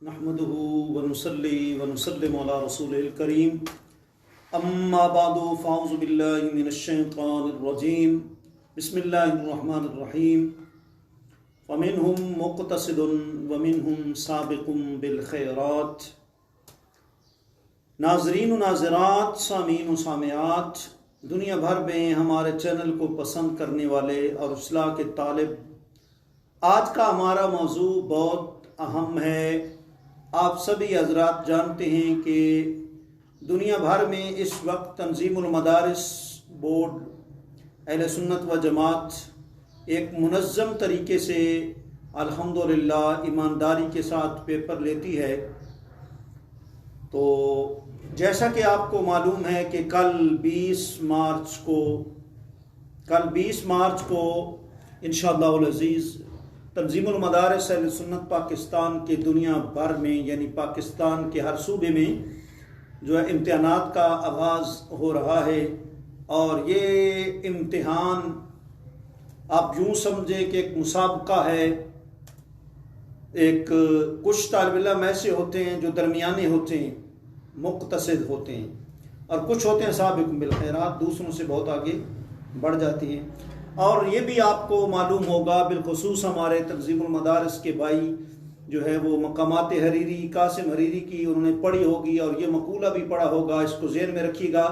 नहमदुहु व नुसल्ली व नुसल्लिमु अला रसूलिल करीम अम्मा बादु फ़ाऊज़ु बिल्लाहि मिनश शैतानिर रजीम बिस्मिल्लाहिर रहमानिर रहीम फ़मिनहुम मुक़तसिदुन व मिनहुम साबिक़ुन बिल खैरात। नाज़रीन व नाज़रात, सामीन व सामियात, दुनिया भर में हमारे चैनल को पसंद करने वाले और इस्लाह के तालिब, आज का हमारा मौजू बहुत अहम है। आप सभी हज़रात जानते हैं कि दुनिया भर में इस वक्त तंजीमुल मदारिस बोर्ड अहले सुन्नत व जमात एक मुनज़्ज़म तरीके से अल्हम्दुलिल्लाह ईमानदारी के साथ पेपर लेती है। तो जैसा कि आपको मालूम है कि कल 20 मार्च को इंशाअल्लाह अज़ीज़ तंजीमुल मदारिस अहले सुन्नत पाकिस्तान के दुनिया भर में यानी पाकिस्तान के हर सूबे में जो है इम्तिहानात का आगाज़ हो रहा है। और ये इम्तिहान आप यूँ समझें कि एक मुसाबका है। एक कुछ तालिब इल्म ऐसे होते हैं जो दरमियाने होते हैं, मुक़तसिद होते हैं, और कुछ होते हैं साबिक़ुन बिल खैरात, दूसरों से बहुत आगे बढ़ जाती हैं। और ये भी आपको मालूम होगा, बिलखुसूस हमारे तंजीमुल मदारिस के भाई जो है वो मकामात हरीरी, कासिम हरीरी की उन्होंने पढ़ी होगी और ये मकूला भी पढ़ा होगा, इसको ज़हन में रखिएगा।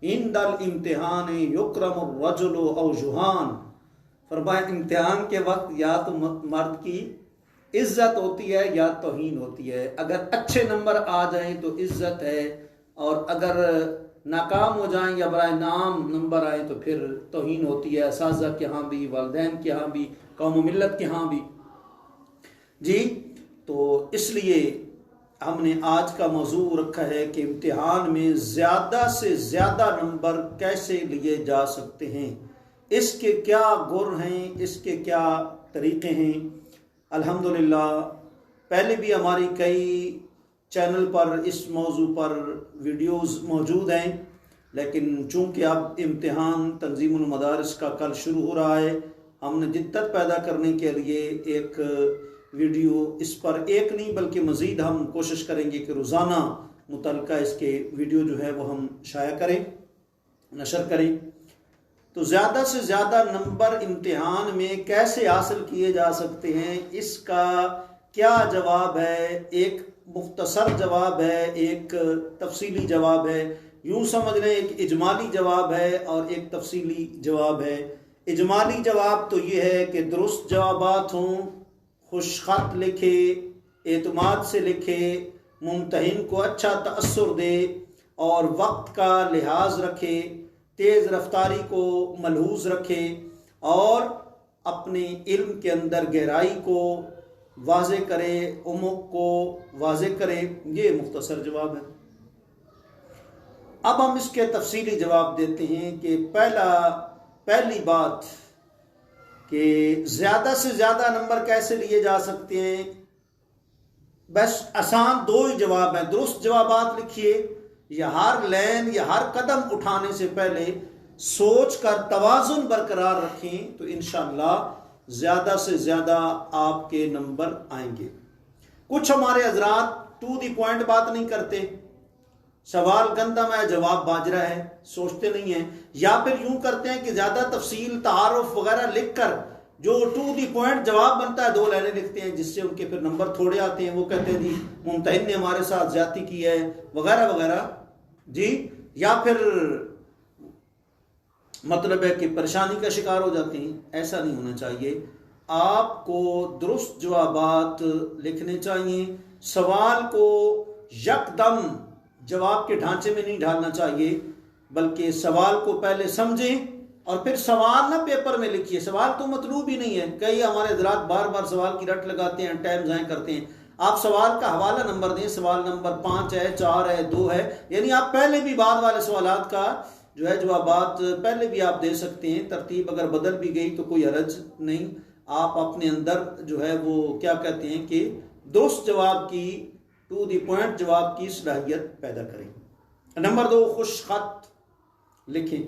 इंदल इम्तिहान युक्रमुर रजुलु औ जुहान, फरमाया इम्तिहान के वक्त या तो मर्द की इज्जत होती है या तौहीन होती है। अगर अच्छे नंबर आ जाएं तो इज्जत है, और अगर नाकाम हो जाएं या बराए नाम नंबर आए तो फिर तौहीन होती है, असातिज़ा के यहाँ भी, वालिदैन के यहाँ भी, कौम मिल्लत के यहाँ भी। जी, तो इसलिए हमने आज का मौजू रखा है कि इम्तिहान में ज़्यादा से ज़्यादा नंबर कैसे लिए जा सकते हैं, इसके क्या गुर हैं, इसके क्या तरीक़े हैं। अल्हम्दुलिल्लाह पहले भी हमारी कई चैनल पर इस मौजू पर वीडियोस मौजूद हैं, लेकिन चूँकि अब इम्तिहान तंजीमुल मदारिस का कल शुरू हो रहा है, हमने जिद्दत पैदा करने के लिए एक वीडियो इस पर एक नहीं बल्कि मज़ीद हम कोशिश करेंगे कि रोज़ाना मुतल्लिका इसके वीडियो जो है वो हम शाया करें, नशर करें। तो ज़्यादा से ज़्यादा नंबर इम्तिहान में कैसे हासिल किए जा सकते हैं, इसका क्या जवाब है। एक मुख्तसर जवाब है, एक तफसीली जवाब है। यूँ समझ लें एक इजमाली जवाब है और एक तफसीली जवाब है। इजमाली जवाब तो ये है कि दुरुस्त जवाबात हों, खुशख़त लिखे, एतमाद से लिखे, मुम्तहिन को अच्छा तअस्सुर दे और वक्त का लिहाज रखे, तेज़ रफ्तारी को मलहूज़ रखे और अपने इल्म के अंदर गहराई को वाज़े करे, उमुक को वाज़े करे। ये मुख्तसर जवाब है। अब हम इसके तफसीली जवाब देते हैं कि पहली बात कि ज़्यादा से ज़्यादा नंबर कैसे लिए जा सकते हैं। बस आसान दो ही जवाब हैं। दुरुस्त जवाबात लिखिए, या हर लाइन या हर कदम उठाने से पहले सोच कर तवाज़ुन बरकरार रखें तो इंशाअल्लाह ज़्यादा से ज़्यादा आपके नंबर आएंगे। कुछ हमारे हज़रात टू दी पॉइंट बात नहीं करते, सवाल गंदम है जवाब बाजरा है, सोचते नहीं हैं, या फिर यूं करते हैं कि ज़्यादा तफसील तारुफ वगैरह लिख कर जो टू दी पॉइंट जवाब बनता है 2 लाइनें लिखते हैं, जिससे उनके फिर नंबर थोड़े आते हैं। वो कहते हैं जी मुम्तहिन ने हमारे साथ ज्यादती की है वगैरह वगैरह जी, या फिर मतलब है कि परेशानी का शिकार हो जाते हैं। ऐसा नहीं होना चाहिए। आपको दुरुस्त जवाबात लिखने चाहिए। सवाल को यकदम जवाब के ढांचे में नहीं डालना चाहिए, बल्कि सवाल को पहले समझें और फिर सवाल ना पेपर में लिखिए। सवाल तो मतलूब ही नहीं है। कई हमारे हज़रात बार बार सवाल की रट लगाते हैं, टाइम ज़ाया करते हैं। आप सवाल का हवाला नंबर दें, सवाल नंबर 5 है, 4 है, 2 है, यानी आप पहले भी बाद वाले सवालात का जो है जवाबात पहले भी आप दे सकते हैं। तरतीब अगर बदल भी गई तो कोई हरज नहीं। आप अपने अंदर जो है वो क्या कहते हैं कि दुरुस्त जवाब की, टू दी पॉइंट जवाब की सलाहियत पैदा करें। नंबर 2, खुशख़त लिखें।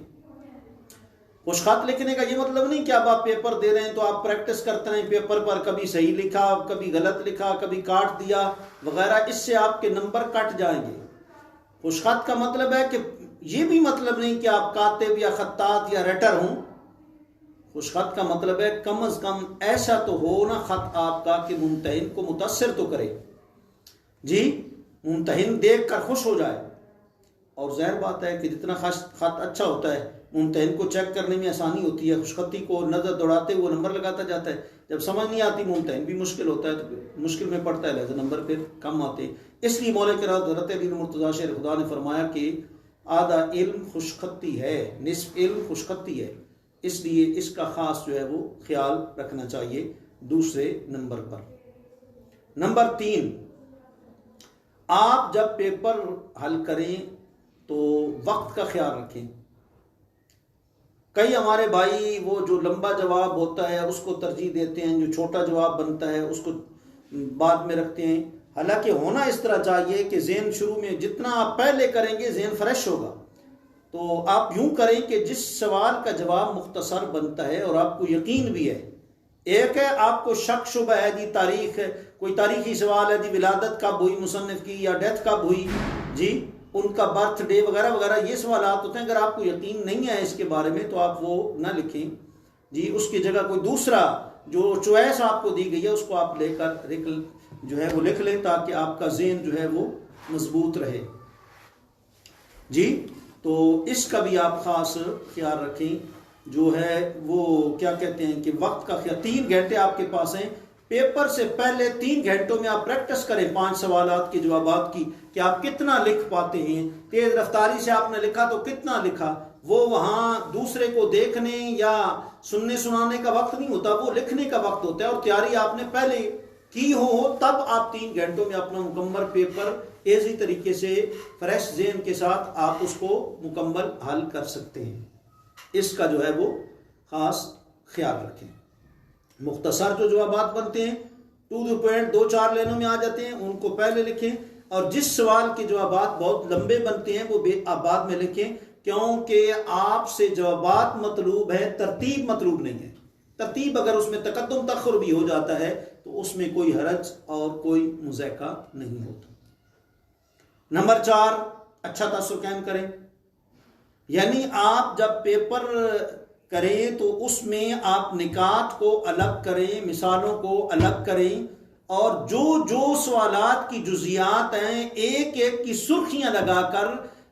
खुशखत लिखने का ये मतलब नहीं कि अब आप पेपर दे रहे हैं तो आप प्रैक्टिस करते रहें पेपर पर, कभी सही लिखा, कभी गलत लिखा, कभी काट दिया वगैरह, इससे आपके नंबर कट जाएंगे। खुशखत का मतलब है कि ये भी मतलब नहीं कि आप कातिब या खत्तात या रेटर हों। खुशखत का मतलब है कम अज कम ऐसा तो हो ना खत आपका कि मुमतहिन को मुतासिर तो करे, जी, मुमतहिन देख कर खुश हो जाए। और ज़ाहिर बात है कि जितना खत अच्छा होता है मुमतहिन को चेक करने में आसानी होती है, खुशखती को नज़र दौड़ाते हुए नंबर लगाता जाता है। जब समझ नहीं आती मुमतहिन भी मुश्किल होता है तो मुश्किल में पड़ता है, लिहाजा नंबर फिर कम आते। इसलिए मौला के हज़रत अली मुर्तज़ा शेर खुदा ने फरमाया कि आधा इल्म खुशखती है, निस्फ इल्म खुशखती है, इसलिए इसका ख़ास जो है वो ख्याल रखना चाहिए। दूसरे नंबर पर, नंबर 3, आप जब पेपर हल करें तो वक्त का ख्याल रखें। कई हमारे भाई वो जो लंबा जवाब होता है उसको तरजीह देते हैं, जो छोटा जवाब बनता है उसको बाद में रखते हैं। हालांकि होना इस तरह चाहिए कि ज़हन शुरू में जितना आप पहले करेंगे ज़हन फ्रेश होगा। तो आप यूं करें कि जिस सवाल का जवाब मुख्तसर बनता है और आपको यकीन भी है, एक है आपको शक शुबह है जी, तारीख है, कोई तारीखी सवाल है जी, विलादत कब हुई मुसन्निफ की या डेथ कब हुई जी, उनका बर्थडे वगैरह वगैरह, ये सवाल होते हैं। अगर आपको यकीन नहीं है इसके बारे में तो आप वो ना लिखें जी, उसकी जगह कोई दूसरा जो चॉइस आपको दी गई है उसको आप लेकर जो है वो लिख लें, ताकि आपका ज़हन जो है वो मजबूत रहे जी। तो इसका भी आप ख़ास ख्याल रखें। जो है वो क्या कहते हैं कि वक्त का ख्याल, 3 घंटे आपके पास हैं, पेपर से पहले 3 घंटों में आप प्रैक्टिस करें 5 सवालात के जवाबात की कि आप कितना लिख पाते हैं। तेज रफ्तारी से आपने लिखा तो कितना लिखा, वो वहाँ दूसरे को देखने या सुनने सुनाने का वक्त नहीं होता, वो लिखने का वक्त होता है। और तैयारी आपने पहले की हो तब आप 3 घंटों में अपना मुकम्मल पेपर इसी तरीके से फ्रेश ज़हन के साथ आप उसको मुकम्मल हल कर सकते हैं। इसका जो है वो ख़ास ख्याल रखें। मुख्तसर जो जवाबात बनते हैं, टू द पॉइंट, 2-4 लाइनों में आ जाते हैं, उनको पहले लिखें। और जिस सवाल के जवाबात बहुत लंबे बनते हैं वो आप बाद में लिखें, क्योंकि आपसे जवाबात मतलूब है, तरतीब मतलूब नहीं है। तरतीब अगर उसमें तकद्दुम तअख्खुर भी हो जाता है तो उसमें कोई हरज और कोई मुज़ायका नहीं होता। नंबर 4, अच्छा तसव्वुर कायम करें, यानी आप जब पेपर करें तो उसमें आप निकात को अलग करें, मिसालों को अलग करें, और जो जो सवालात की जुजियात हैं एक एक की सुर्खियां लगाकर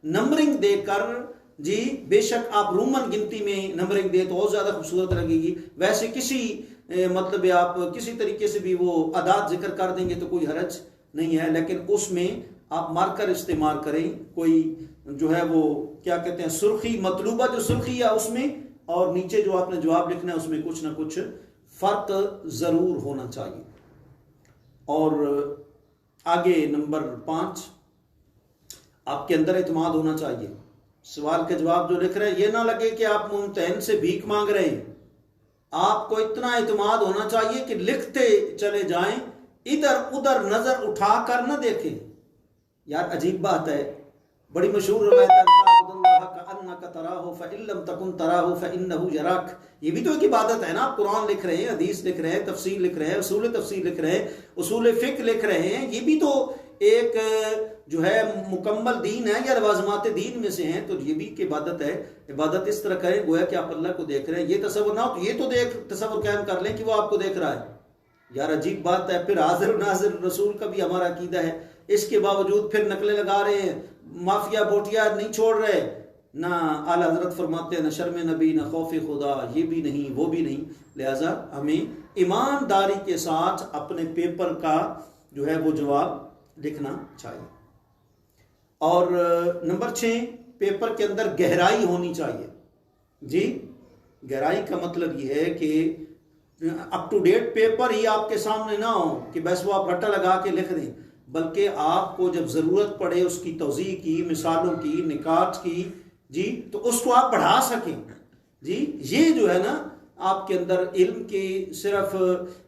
नंबरिंग देकर जी, बेशक आप रोमन गिनती में नंबरिंग दे तो और ज़्यादा खूबसूरत लगेगी। वैसे किसी मतलब आप किसी तरीके से भी वो अदाद जिक्र कर देंगे तो कोई हरज नहीं है, लेकिन उसमें आप मार्कर इस्तेमाल करें। कोई जो है वो क्या कहते हैं सुर्खी, मतलूबा जो सुर्खी है उसमें, और नीचे जो आपने जवाब लिखना है उसमें कुछ ना कुछ फ़र्क ज़रूर होना चाहिए। और आगे नंबर 5, आपके अंदर इत्मीनान होना चाहिए। सवाल के जवाब जो लिख रहे हैं ये ना लगे कि आप मुमतहिन से भीख मांग रहे हैं। आपको इतना इत्मीनान होना चाहिए कि लिखते चले जाएं, इधर उधर नजर उठाकर न देखें। यार अजीब बात है, बड़ी मशहूर रवायत है, ये भी तो एक इबादत है ना। आप कुरान लिख रहे हैं, हदीस लिख रहे हैं, तफसीर लिख रहे हैं, उसूल तफसीर लिख रहे हैं, उसूल फिक्र लिख रहे हैं, ये भी तो एक जो है मुकम्मल दीन है या लवाज़िमात दीन में से हैं। तो ये भी एक इबादत है। इबादत इस तरह करें गोया कि आप अल्लाह को देख रहे हैं। ये तसव्वुर ना हो तो ये तो तसव्वुर कायम कर लें कि वो आपको देख रहा है। यार अजीब बात है। फिर हाजिर नाजिर रसूल का भी हमारा अकीदा है, इसके बावजूद फिर नकलें लगा रहे हैं, माफिया बोटिया नहीं छोड़ रहे ना। आला हज़रत फरमाते हैं न शर्म नबी न खौफ खुदा, ये भी नहीं वो भी नहीं। लिहाजा हमें ईमानदारी के साथ अपने पेपर का जो है वो जवाब लिखना चाहिए। और नंबर 6, पेपर के अंदर गहराई होनी चाहिए जी। गहराई का मतलब ये है कि अप टू डेट पेपर ही आपके सामने ना हो कि बस वो आप रट्टा लगा के लिख दें, बल्कि आपको जब ज़रूरत पड़े उसकी तौज़ीह की, मिसालों की, निकात की जी, तो उसको आप बढ़ा सकें जी। ये जो है ना आपके अंदर इल्म की सिर्फ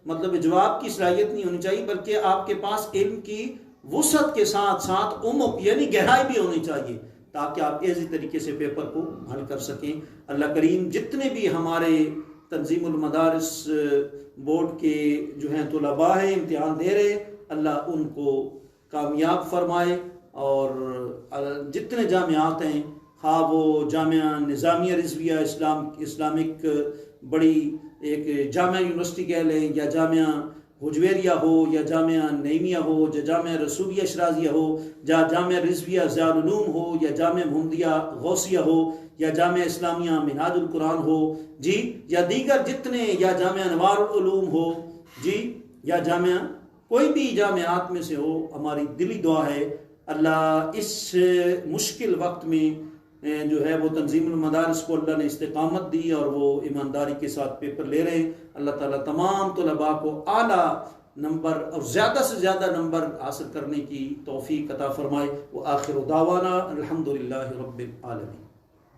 मतलब जवाब की सलाहियत नहीं होनी चाहिए, बल्कि आपके पास इल्म की वुसअत के साथ साथ उम्क यानी गहराई भी होनी चाहिए। ताकि आप ईजी तरीके से पेपर को हल कर सकें। अल्लाह करीम जितने भी हमारे तंजीमुल मदारिस बोर्ड के जो हैं तुलबा हैं इम्तिहान दे रहे, अल्लाह उनको कामयाब फरमाए। और जितने जामियात हैं, हाँ वो जामिया निज़ामिया रिज़विया इस्लामिक बड़ी एक जामिया यूनिवर्सिटी कह लें, या जामिया हुजवेरिया हो, या जामिया नईमिया हो, या जामिया रसूलिया शराजिया हो, या जामिया रिज़विया ज़ियाउल उलूम हो, या जामिया मुहम्मदिया गौसिया हो, या जामिया इस्लामिया मिनहाजुल कुरान हो जी, या दीगर जितने, या जामिया अनवारुल उलूम हो जी, या जामिया कोई भी जामियात में से हो, हमारी दिली दुआ है अल्लाह इस मुश्किल वक्त में जो है वो तंजीमुल मदारिस को अल्लाह ने इस्तिकामत दी और वो ईमानदारी के साथ पेपर ले रहे हैं। अल्लाह ताला तमाम तुलबा को आला नंबर और ज़्यादा से ज़्यादा नंबर हासिल करने की तौफीक अता फरमाए। व आखिर दावाना अल्हम्दुलिल्लाहि रब्बिल आलमीन।